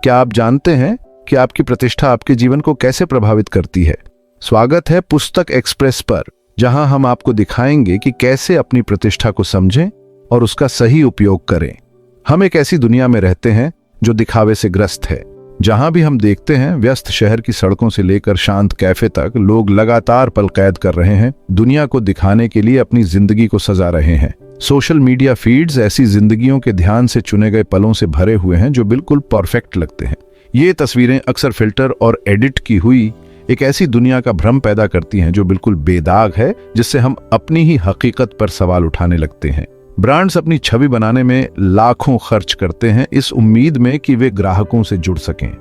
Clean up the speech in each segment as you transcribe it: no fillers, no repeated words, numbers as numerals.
क्या आप जानते हैं कि आपकी प्रतिष्ठा आपके जीवन को कैसे प्रभावित करती है? स्वागत है पुस्तक एक्सप्रेस पर, जहां हम आपको दिखाएंगे कि कैसे अपनी प्रतिष्ठा को समझें और उसका सही उपयोग करें। हम एक ऐसी दुनिया में रहते हैं जो दिखावे से ग्रस्त है। जहां भी हम देखते हैं, व्यस्त शहर की सड़कों से लेकर शांत कैफे तक लोग लगातार पल कैद कर रहे हैं, दुनिया को दिखाने के लिए अपनी जिंदगी को सजा रहे हैं। सोशल मीडिया फीड्स ऐसी जिंदगियों के ध्यान से चुने गए पलों से भरे हुए हैं जो बिल्कुल परफेक्ट लगते हैं। ये तस्वीरें अक्सर फिल्टर और एडिट की हुई एक ऐसी दुनिया का भ्रम पैदा करती हैं जो बिल्कुल बेदाग है, जिससे हम अपनी ही हकीकत पर सवाल उठाने लगते हैं। ब्रांड्स अपनी छवि बनाने में लाखों खर्च करते हैं इस उम्मीद में कि वे ग्राहकों से जुड़ सकें।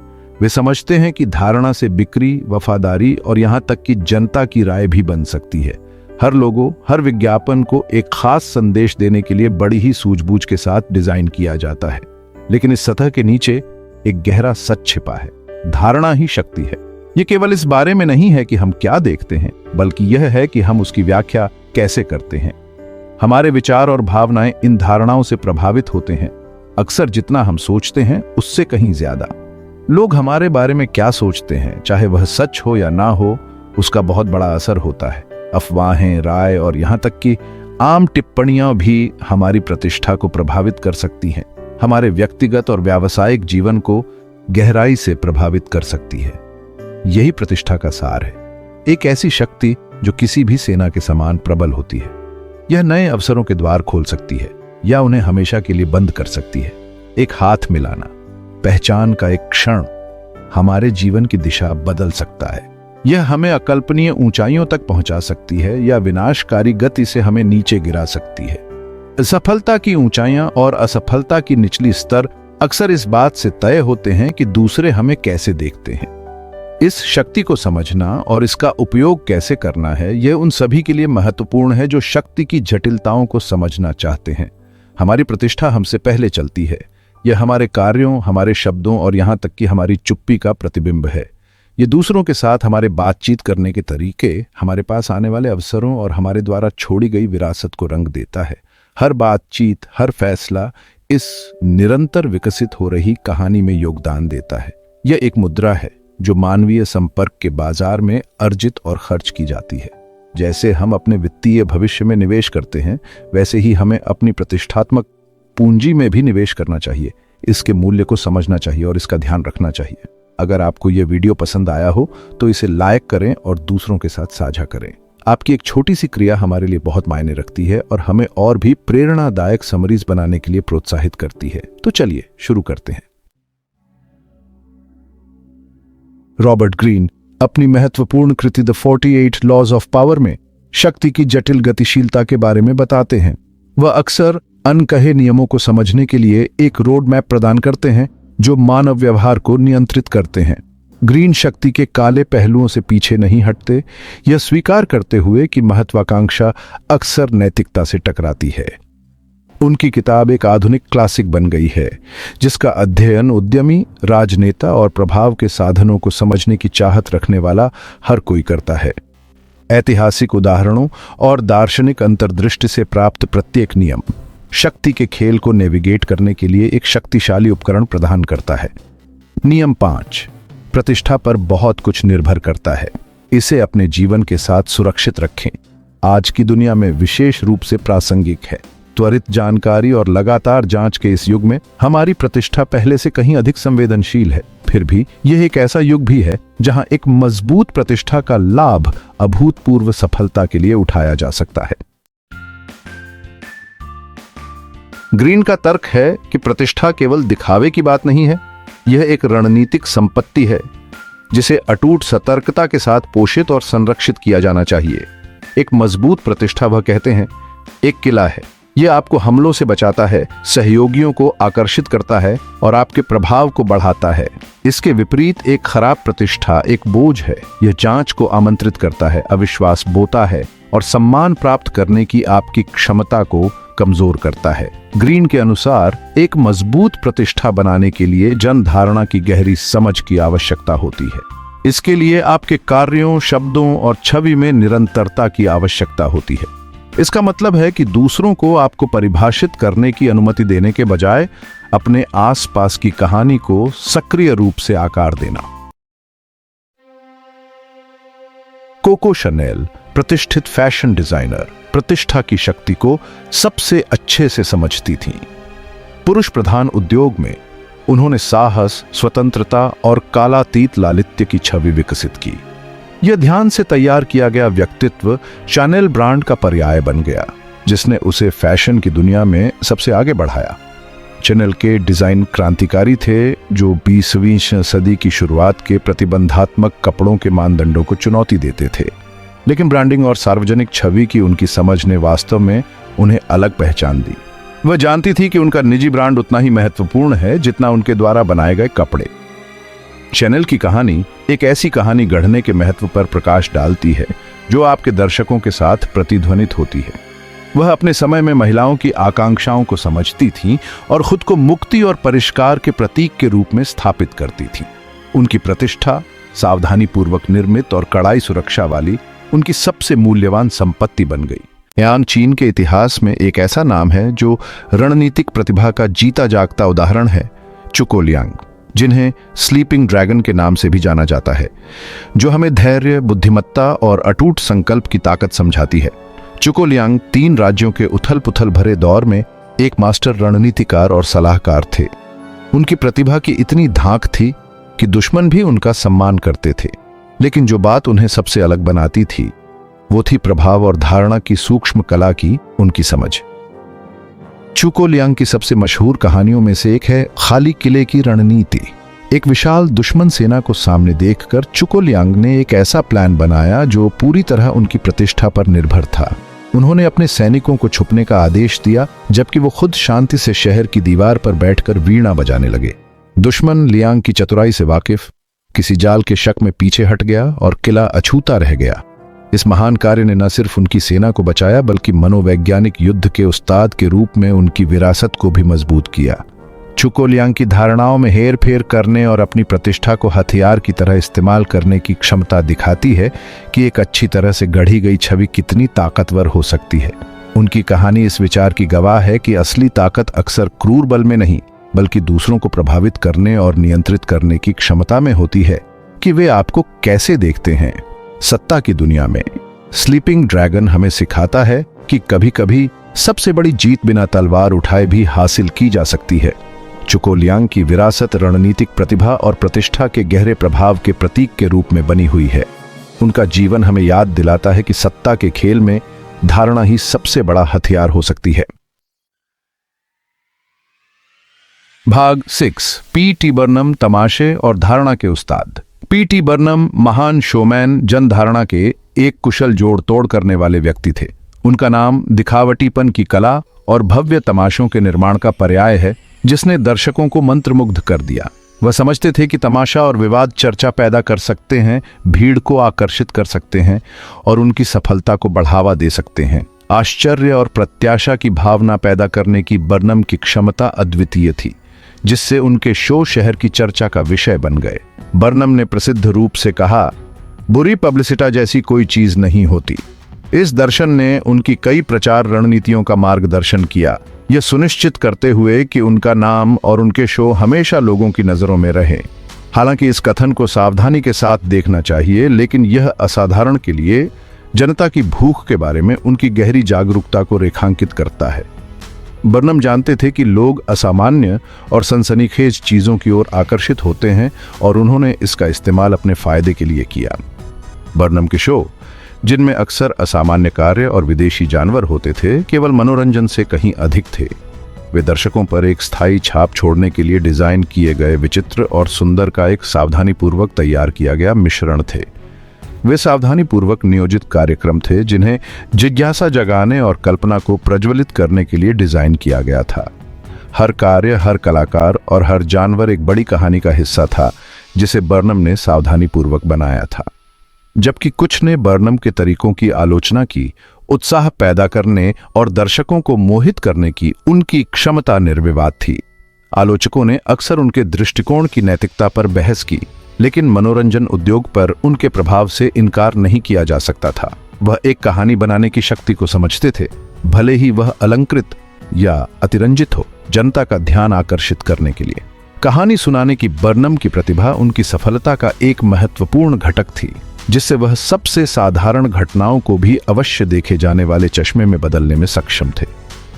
वे समझते हैं कि धारणा से बिक्री, वफादारी और यहाँ तक कि जनता की राय भी बन सकती है। हर लोगो, हर विज्ञापन को एक खास संदेश देने के लिए बड़ी ही सूझबूझ के साथ डिजाइन किया जाता है। लेकिन इस सतह के नीचे एक गहरा सच छिपा है। धारणा ही शक्ति है। ये केवल इस बारे में नहीं है कि हम क्या देखते हैं, बल्कि यह है कि हम उसकी व्याख्या कैसे करते हैं। हमारे विचार और भावनाएं इन धारणाओं से प्रभावित होते हैं, अक्सर जितना हम सोचते हैं उससे कहीं ज्यादा। लोग हमारे बारे में क्या सोचते हैं, चाहे वह सच हो या ना हो, उसका बहुत बड़ा असर होता है। अफवाहें, राय और यहाँ तक कि आम टिप्पणियां भी हमारी प्रतिष्ठा को प्रभावित कर सकती हैं, हमारे व्यक्तिगत और व्यावसायिक जीवन को गहराई से प्रभावित कर सकती है। यही प्रतिष्ठा का सार है, एक ऐसी शक्ति जो किसी भी सेना के समान प्रबल होती है। यह नए अवसरों के द्वार खोल सकती है या उन्हें हमेशा के लिए बंद कर सकती है। एक हाथ मिलाना, पहचान का एक क्षण हमारे जीवन की दिशा बदल सकता है। यह हमें अकल्पनीय ऊंचाइयों तक पहुंचा सकती है या विनाशकारी गति से हमें नीचे गिरा सकती है। सफलता की ऊंचाइयां और असफलता की निचली स्तर अक्सर इस बात से तय होते हैं कि दूसरे हमें कैसे देखते हैं। इस शक्ति को समझना और इसका उपयोग कैसे करना है, यह उन सभी के लिए महत्वपूर्ण है जो शक्ति की जटिलताओं को समझना चाहते हैं। हमारी प्रतिष्ठा हमसे पहले चलती है। यह हमारे कार्यों, हमारे शब्दों और यहाँ तक कि हमारी चुप्पी का प्रतिबिंब है। ये दूसरों के साथ हमारे बातचीत करने के तरीके, हमारे पास आने वाले अवसरों और हमारे द्वारा छोड़ी गई विरासत को रंग देता है। हर बातचीत, हर फैसला इस निरंतर विकसित हो रही कहानी में योगदान देता है। यह एक मुद्रा है जो मानवीय संपर्क के बाजार में अर्जित और खर्च की जाती है। जैसे हम अपने वित्तीय भविष्य में निवेश करते हैं, वैसे ही हमें अपनी प्रतिष्ठात्मक पूंजी में भी निवेश करना चाहिए। इसके मूल्य को समझना चाहिए और इसका ध्यान रखना चाहिए। अगर आपको यह वीडियो पसंद आया हो तो इसे लाइक करें और दूसरों के साथ साझा करें। आपकी एक छोटी सी क्रिया हमारे लिए बहुत मायने रखती है और हमें और भी प्रेरणादायक समरीज बनाने के लिए प्रोत्साहित करती है। तो चलिए शुरू करते हैं। रॉबर्ट ग्रीन अपनी महत्वपूर्ण कृति द 48 लॉज ऑफ पावर में शक्ति की जटिल गतिशीलता के बारे में बताते हैं। वह अक्सर अनकहे नियमों को समझने के लिए एक रोड मैप प्रदान करते हैं जो मानव व्यवहार को नियंत्रित करते हैं। ग्रीन शक्ति के काले पहलुओं से पीछे नहीं हटते, यह स्वीकार करते हुए कि महत्वाकांक्षा अक्सर नैतिकता से टकराती है। उनकी किताब एक आधुनिक क्लासिक बन गई है, जिसका अध्ययन उद्यमी, राजनेता और प्रभाव के साधनों को समझने की चाहत रखने वाला हर कोई करता है। ऐतिहासिक उदाहरणों और दार्शनिक अंतर्दृष्टि से प्राप्त प्रत्येक नियम शक्ति के खेल को नेविगेट करने के लिए एक शक्तिशाली उपकरण प्रदान करता है। नियम 5, प्रतिष्ठा पर बहुत कुछ निर्भर करता है। इसे अपने जीवन के साथ सुरक्षित रखें। आज की दुनिया में विशेष रूप से प्रासंगिक है। त्वरित जानकारी और लगातार जांच के इस युग में हमारी प्रतिष्ठा पहले से कहीं अधिक संवेदनशील है। फिर भी यह एक ऐसा युग भी है जहां एक मजबूत प्रतिष्ठा का लाभ अभूतपूर्व सफलता के लिए उठाया जा सकता है। ग्रीन का तर्क है कि प्रतिष्ठा केवल दिखावे की बात नहीं है, यह एक रणनीतिक संपत्ति है जिसे अटूट सतर्कता के साथ पोषित और संरक्षित किया जाना चाहिए। एक मजबूत प्रतिष्ठा, वह कहते हैं, एक किला है। यह आपको हमलों से बचाता है, सहयोगियों को आकर्षित करता है और आपके प्रभाव को बढ़ाता है। इसके विपरीत एक खराब प्रतिष्ठा एक बोझ है। यह जांच को आमंत्रित करता है, अविश्वास बोता है और सम्मान प्राप्त करने की आपकी क्षमता को कमजोर करता है। ग्रीन के अनुसार एक मजबूत प्रतिष्ठा बनाने के लिए जन धारणा की गहरी समझ की आवश्यकता होती है। इसके लिए आपके कार्यों, शब्दों और छवि में निरंतरता की आवश्यकता होती है। इसका मतलब है कि दूसरों को आपको परिभाषित करने की अनुमति देने के बजाय अपने आसपास की कहानी को सक्रिय रूप से आकार देना। कोको शनेल, प्रतिष्ठित फैशन डिजाइनर, प्रतिष्ठा की शक्ति को सबसे अच्छे से समझती थीं। पुरुष प्रधान उद्योग में उन्होंने साहस, स्वतंत्रता और कालातीत लालित्य की छवि विकसित की। यह ध्यान से तैयार किया गया व्यक्तित्व शनेल ब्रांड का पर्याय बन गया, जिसने उसे फैशन की दुनिया में सबसे आगे बढ़ाया। शनेल के डिजाइन क्रांतिकारी थे, जो 20वीं सदी की शुरुआत के प्रतिबंधात्मक कपड़ों के मानदंडों को चुनौती देते थे। लेकिन ब्रांडिंग और सार्वजनिक छवि की उनकी समझ ने वास्तव में उन्हें अलग पहचान दी। वह जानती थी कि उनका निजी ब्रांड उतना ही महत्वपूर्ण है जितना उनके द्वारा बनाए गए कपड़े। शनेल की कहानी एक ऐसी कहानी गढ़ने के महत्व पर प्रकाश डालती है जो आपके दर्शकों के साथ प्रतिध्वनित होती है। वह अपने समय में महिलाओं की आकांक्षाओं को समझती थीं और खुद को मुक्ति और परिष्कार के प्रतीक के रूप में स्थापित करती थीं। उनकी प्रतिष्ठा सावधानीपूर्वक निर्मित और कड़ाई सुरक्षा वाली उनकी सबसे मूल्यवान संपत्ति बन गई। यान चीन के इतिहास में एक ऐसा नाम है जो रणनीतिक प्रतिभा का जीता जागता उदाहरण है, चुको लियांग, जिन्हें स्लीपिंग ड्रैगन के नाम से भी जाना जाता है, जो हमें धैर्य, बुद्धिमत्ता और अटूट संकल्प की ताकत समझाती है। चुको लियांग 3 राज्यों के उथल पुथल भरे दौर में एक मास्टर रणनीतिकार और सलाहकार थे। उनकी प्रतिभा की इतनी धाक थी कि दुश्मन भी उनका सम्मान करते थे। लेकिन जो बात उन्हें सबसे अलग बनाती थी वो थी प्रभाव और धारणा की सूक्ष्म कला की उनकी समझ। चुको लियांग की सबसे मशहूर कहानियों में से एक है खाली किले की रणनीति। एक विशाल दुश्मन सेना को सामने देखकर चुको लियांग ने एक ऐसा प्लान बनाया जो पूरी तरह उनकी प्रतिष्ठा पर निर्भर था। उन्होंने अपने सैनिकों को छुपने का आदेश दिया, जबकि वो खुद शांति से शहर की दीवार पर बैठकर वीणा बजाने लगे। दुश्मन लियांग की चतुराई से वाकिफ किसी जाल के शक में पीछे हट गया और किला अछूता रह गया। इस महान कार्य ने न सिर्फ उनकी सेना को बचाया, बल्कि मनोवैज्ञानिक युद्ध के उस्ताद के रूप में उनकी विरासत को भी मजबूत किया। चुको लियांग की धारणाओं में हेर फेर करने और अपनी प्रतिष्ठा को हथियार की तरह इस्तेमाल करने की क्षमता दिखाती है कि एक अच्छी तरह से गढ़ी गई छवि कितनी ताकतवर हो सकती है। उनकी कहानी इस विचार की गवाह है कि असली ताकत अक्सर क्रूर बल में नहीं, बल्कि दूसरों को प्रभावित करने और नियंत्रित करने की क्षमता में होती है कि वे आपको कैसे देखते हैं। सत्ता की दुनिया में स्लीपिंग ड्रैगन हमें सिखाता है कि कभी-कभी सबसे बड़ी जीत बिना तलवार उठाए भी हासिल की जा सकती है। चुको लियांग की विरासत रणनीतिक प्रतिभा और प्रतिष्ठा के गहरे प्रभाव के प्रतीक के रूप में बनी हुई है। उनका जीवन हमें याद दिलाता है कि सत्ता के खेल में धारणा ही सबसे बड़ा हथियार हो सकती है। भाग 6, पी.टी. बर्नम, तमाशे और धारणा के उस्ताद। पी.टी. बर्नम महान शोमैन, जनधारणा के एक कुशल जोड़ तोड़ करने वाले व्यक्ति थे। उनका नाम दिखावटीपन की कला और भव्य तमाशों के निर्माण का पर्याय है, जिसने दर्शकों को मंत्रमुग्ध कर दिया। वह समझते थे कि तमाशा और विवाद चर्चा पैदा कर सकते हैं, भीड़ को आकर्षित कर सकते हैं और उनकी सफलता को बढ़ावा दे सकते हैं। आश्चर्य और प्रत्याशा की भावना पैदा करने की बर्नम की क्षमता अद्वितीय थी, जिससे उनके शो शहर की चर्चा का विषय बन गए। बर्नम ने प्रसिद्ध रूप से कहा, बुरी पब्लिसिटी जैसी कोई चीज नहीं होती। इस दर्शन ने उनकी कई प्रचार रणनीतियों का मार्गदर्शन किया, यह सुनिश्चित करते हुए कि उनका नाम और उनके शो हमेशा लोगों की नजरों में रहे। हालांकि इस कथन को सावधानी के साथ देखना चाहिए, लेकिन यह असाधारण के लिए जनता की भूख के बारे में उनकी गहरी जागरूकता को रेखांकित करता है। बर्नम जानते थे कि लोग असामान्य और सनसनीखेज चीजों की ओर आकर्षित होते हैं और उन्होंने इसका इस्तेमाल अपने फायदे के लिए किया। बर्नम के शो, जिनमें अक्सर असामान्य कार्य और विदेशी जानवर होते थे, केवल मनोरंजन से कहीं अधिक थे। वे दर्शकों पर एक स्थायी छाप छोड़ने के लिए डिजाइन किए गए विचित्र और सुंदर का एक सावधानीपूर्वक तैयार किया गया मिश्रण थे। वे सावधानीपूर्वक नियोजित कार्यक्रम थे जिन्हें जिज्ञासा जगाने और कल्पना को प्रज्वलित करने के लिए डिजाइन किया गया था। हर कार्य, हर कलाकार और हर जानवर एक बड़ी कहानी का हिस्सा था जिसे बर्नम ने सावधानीपूर्वक बनाया था। जबकि कुछ ने बर्नम के तरीकों की आलोचना की, उत्साह पैदा करने और दर्शकों को मोहित करने की उनकी क्षमता निर्विवाद थी। आलोचकों ने अक्सर उनके दृष्टिकोण की नैतिकता पर बहस की, लेकिन मनोरंजन उद्योग पर उनके प्रभाव से इनकार नहीं किया जा सकता था। वह एक कहानी बनाने की शक्ति को समझते थे, भले ही वह अलंकृत या अतिरंजित हो, जनता का ध्यान आकर्षित करने के लिए। कहानी सुनाने की बर्नम की प्रतिभा उनकी सफलता का एक महत्वपूर्ण घटक थी, जिससे वह सबसे साधारण घटनाओं को भी अवश्य देखे जाने वाले चश्मे में बदलने में सक्षम थे।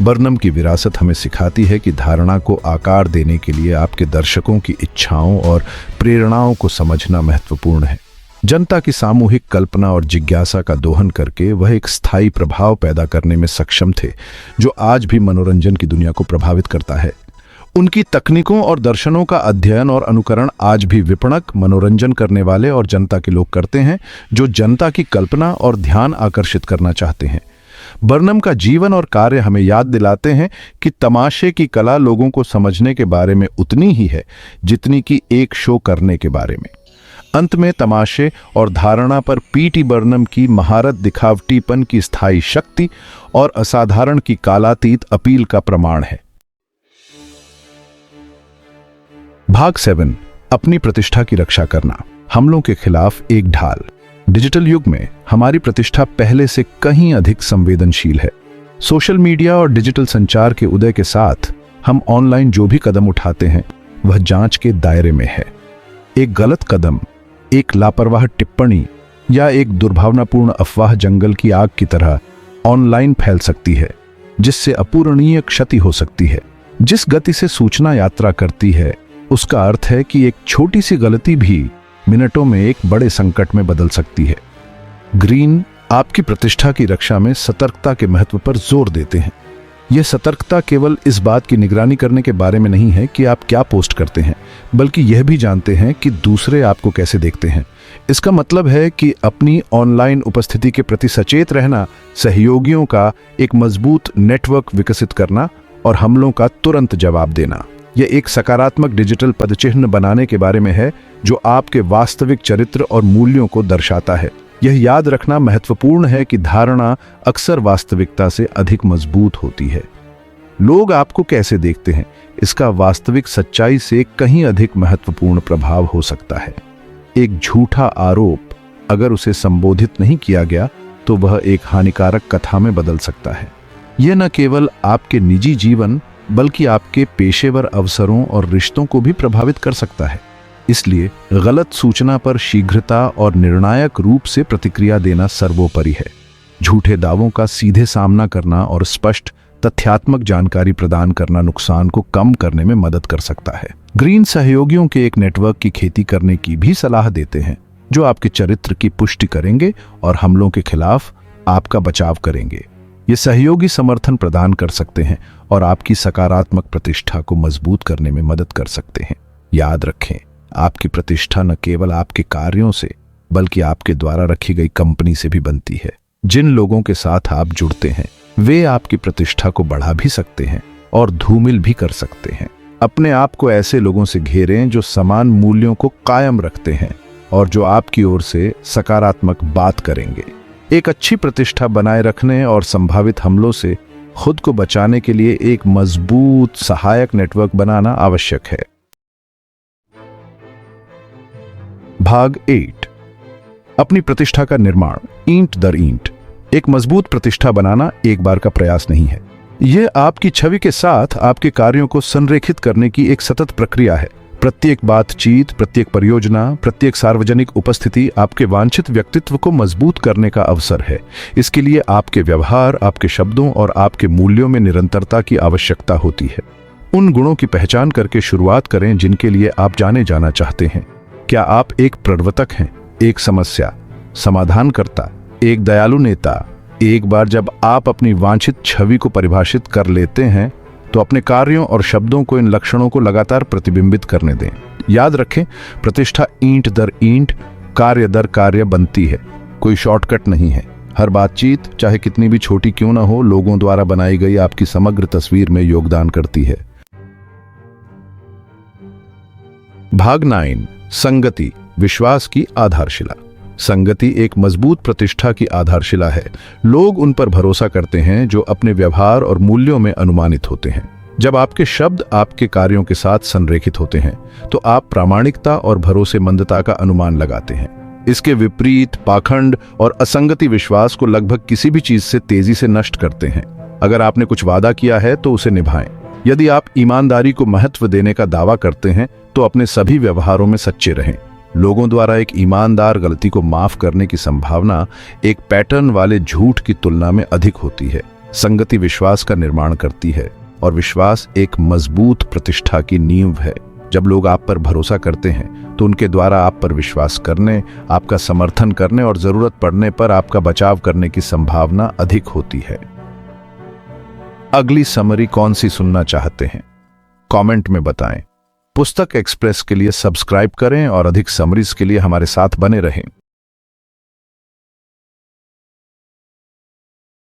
बर्नम की विरासत हमें सिखाती है कि धारणा को आकार देने के लिए आपके दर्शकों की इच्छाओं और प्रेरणाओं को समझना महत्वपूर्ण है। जनता की सामूहिक कल्पना और जिज्ञासा का दोहन करके वह एक स्थायी प्रभाव पैदा करने में सक्षम थे, जो आज भी मनोरंजन की दुनिया को प्रभावित करता है। उनकी तकनीकों और दर्शनों का अध्ययन और अनुकरण आज भी विपणक, मनोरंजन करने वाले और जनता के लोग करते हैं, जो जनता की कल्पना और ध्यान आकर्षित करना चाहते हैं। बर्नम का जीवन और कार्य हमें याद दिलाते हैं कि तमाशे की कला लोगों को समझने के बारे में उतनी ही है जितनी कि एक शो करने के बारे में। अंत में तमाशे और धारणा पर पीटी बर्नम की महारत दिखावटीपन की स्थायी शक्ति और असाधारण की कालातीत अपील का प्रमाण है। भाग 7, अपनी प्रतिष्ठा की रक्षा करना, हमलों के खिलाफ एक ढाल। डिजिटल युग में हमारी प्रतिष्ठा पहले से कहीं अधिक संवेदनशील है। सोशल मीडिया और डिजिटल संचार के उदय के साथ हम ऑनलाइन जो भी कदम उठाते हैं वह जांच के दायरे में है। एक गलत कदम, एक लापरवाह टिप्पणी या एक दुर्भावनापूर्ण अफवाह जंगल की आग की तरह ऑनलाइन फैल सकती है, जिससे अपूरणीय क्षति हो सकती है। जिस गति से सूचना यात्रा करती है, उसका अर्थ है कि एक छोटी सी गलती भी मिनटों में एक बड़े संकट में बदल सकती है। ग्रीन आपकी प्रतिष्ठा की रक्षा में सतर्कता के महत्व पर जोर देते हैं। यह सतर्कता केवल इस बात की निगरानी करने के बारे में नहीं है कि आप क्या पोस्ट करते हैं, बल्कि यह भी जानते हैं कि दूसरे आपको कैसे देखते हैं। इसका मतलब है कि अपनी ऑनलाइन उपस्थिति के प्रति सचेत रहना, सहयोगियों का एक मजबूत नेटवर्क विकसित करना और हमलों का तुरंत जवाब देना। यह एक सकारात्मक डिजिटल पदचिह्न बनाने के बारे में है, जो आपके वास्तविक चरित्र और मूल्यों को दर्शाता है। यह याद रखना महत्वपूर्ण है कि धारणा अक्सर वास्तविकता से अधिक मजबूत होती है। लोग आपको कैसे देखते हैं, इसका वास्तविक सच्चाई से कहीं अधिक महत्वपूर्ण प्रभाव हो सकता है। एक झूठा आरोप, अगर उसे संबोधित नहीं किया गया, तो वह एक हानिकारक कथा में बदल सकता है। यह न केवल आपके निजी जीवन बल्कि आपके पेशेवर अवसरों और रिश्तों को भी प्रभावित कर सकता है। इसलिए गलत सूचना पर शीघ्रता और निर्णायक रूप से प्रतिक्रिया देना सर्वोपरि है। झूठे दावों का सीधे सामना करना और स्पष्ट तथ्यात्मक जानकारी प्रदान करना नुकसान को कम करने में मदद कर सकता है। ग्रीन सहयोगियों के एक नेटवर्क की खेती करने की भी सलाह देते हैं, जो आपके चरित्र की पुष्टि करेंगे और हमलों के खिलाफ आपका बचाव करेंगे। ये सहयोगी समर्थन प्रदान कर सकते हैं और आपकी सकारात्मक प्रतिष्ठा को मजबूत करने में मदद कर सकते हैं। याद रखें, आपकी प्रतिष्ठा न केवल आपके कार्यों से बल्कि आपके द्वारा रखी गई कंपनी से भी बनती है। जिन लोगों के साथ आप जुड़ते हैं वे आपकी प्रतिष्ठा को बढ़ा भी सकते हैं और धूमिल भी कर सकते हैं। अपने आप को ऐसे लोगों से घेरें जो समान मूल्यों को कायम रखते हैं और जो आपकी ओर से सकारात्मक बात करेंगे। एक अच्छी प्रतिष्ठा बनाए रखने और संभावित हमलों से खुद को बचाने के लिए एक मजबूत सहायक नेटवर्क बनाना आवश्यक है। भाग 8, अपनी प्रतिष्ठा का निर्माण, ईंट दर ईंट। एक मजबूत प्रतिष्ठा बनाना एक बार का प्रयास नहीं है। यह आपकी छवि के साथ आपके कार्यों को संरेखित करने की एक सतत प्रक्रिया है। प्रत्येक बातचीत, प्रत्येक परियोजना, प्रत्येक सार्वजनिक उपस्थिति आपके वांछित व्यक्तित्व को मजबूत करने का अवसर है। इसके लिए आपके व्यवहार, आपके शब्दों और आपके मूल्यों में निरंतरता की आवश्यकता होती है। उन गुणों की पहचान करके शुरुआत करें जिनके लिए आप जाने जाना चाहते हैं। क्या आप एक प्रवर्तक हैं, एक समस्या समाधानकर्ता, एक दयालु नेता? एक बार जब आप अपनी वांछित छवि को परिभाषित कर लेते हैं तो अपने कार्यों और शब्दों को इन लक्षणों को लगातार प्रतिबिंबित करने दें। याद रखें, प्रतिष्ठा ईंट दर ईंट, कार्य दर कार्य बनती है। कोई शॉर्टकट नहीं है। हर बातचीत, चाहे कितनी भी छोटी क्यों ना हो, लोगों द्वारा बनाई गई आपकी समग्र तस्वीर में योगदान करती है। भाग 9, संगति, विश्वास की आधारशिला। संगति एक मजबूत प्रतिष्ठा की आधारशिला है। लोग उन पर भरोसा करते हैं जो अपने व्यवहार और मूल्यों में अनुमानित होते हैं। जब आपके शब्द आपके कार्यों के साथ संरेखित होते हैं तो आप प्रामाणिकता और भरोसेमंदता का अनुमान लगाते हैं। इसके विपरीत पाखंड और असंगति विश्वास को लगभग किसी भी चीज से तेजी से नष्ट करते हैं। अगर आपने कुछ वादा किया है तो उसे निभाएं। यदि आप ईमानदारी को महत्व देने का दावा करते हैं तो अपने सभी व्यवहारों में सच्चे रहें। लोगों द्वारा एक ईमानदार गलती को माफ करने की संभावना एक पैटर्न वाले झूठ की तुलना में अधिक होती है। संगति विश्वास का निर्माण करती है और विश्वास एक मजबूत प्रतिष्ठा की नींव है। जब लोग आप पर भरोसा करते हैं तो उनके द्वारा आप पर विश्वास करने, आपका समर्थन करने और जरूरत पड़ने पर आपका बचाव करने की संभावना अधिक होती है। अगली समरी कौन सी सुनना चाहते हैं? कमेंट में बताएं। पुस्तक एक्सप्रेस के लिए सब्सक्राइब करें और अधिक समरीज के लिए हमारे साथ बने रहें।